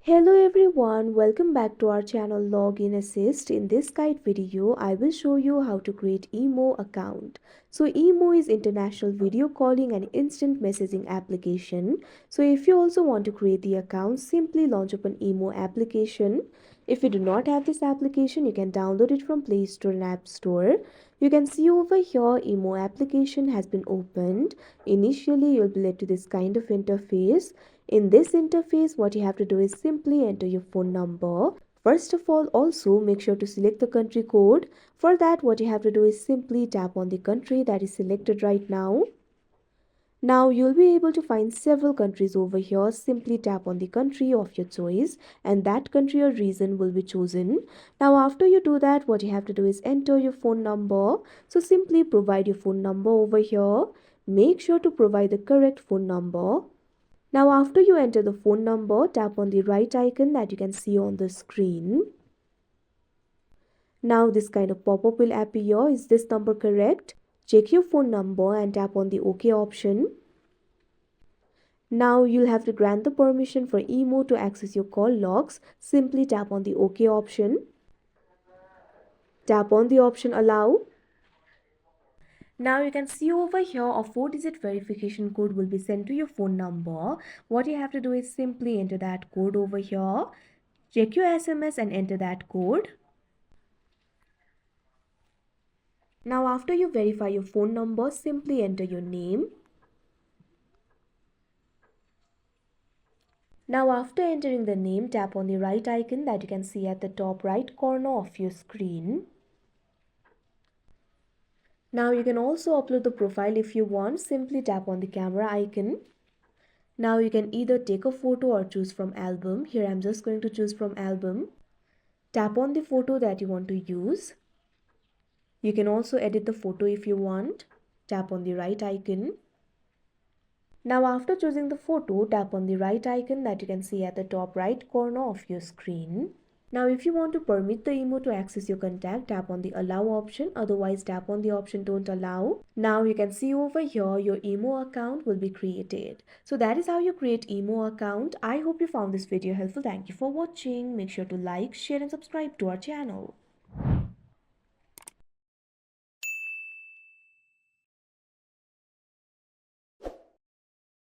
Hello everyone, welcome back to our channel Login Assist. In this guide video, I will show you how to create imo account. So imo is international video calling and instant messaging application. So if you also want to create the account, simply launch up an imo application. If you do not have this application, you can download it from Play Store and App Store. You can see over here imo application has been opened. Initially, you'll be led to this kind of interface. In this interface, what you have to do is simply enter your phone number. First of all, also make sure to select the country code. For that, what you have to do is simply tap on the country that is selected right now. Now you'll be able to find several countries over here. Simply tap on the country of your choice and that country or region will be chosen. Now after you do that, what you have to do is enter your phone number. So simply provide your phone number over here. Make sure to provide the correct phone number. Now after you enter the phone number, tap on the right icon that you can see on the screen. Now this kind of pop-up will appear. Is this number correct? Check your phone number and tap on the OK option. Now you'll have to grant the permission for imo to access your call logs. Simply tap on the OK option. Tap on the option allow. Now you can see over here a 4-digit verification code will be sent to your phone number. What you have to do is simply enter that code over here. Check your SMS and enter that code. Now after you verify your phone number, simply enter your name. Now after entering the name, tap on the right icon that you can see at the top right corner of your screen. Now you can also upload the profile if you want. Simply tap on the camera icon. Now you can either take a photo or choose from album. Here I'm just going to choose from album. Tap on the photo that you want to use. You can also edit the photo if you want. Tap on the right icon. Now after choosing the photo, tap on the right icon that you can see at the top right corner of your screen. Now if you want to permit the imo to access your contact, tap on the allow option. Otherwise, tap on the option don't allow. Now you can see over here your imo account will be created. So that is how you create imo account. I hope you found this video helpful. Thank you for watching. Make sure to like, share and subscribe to our channel.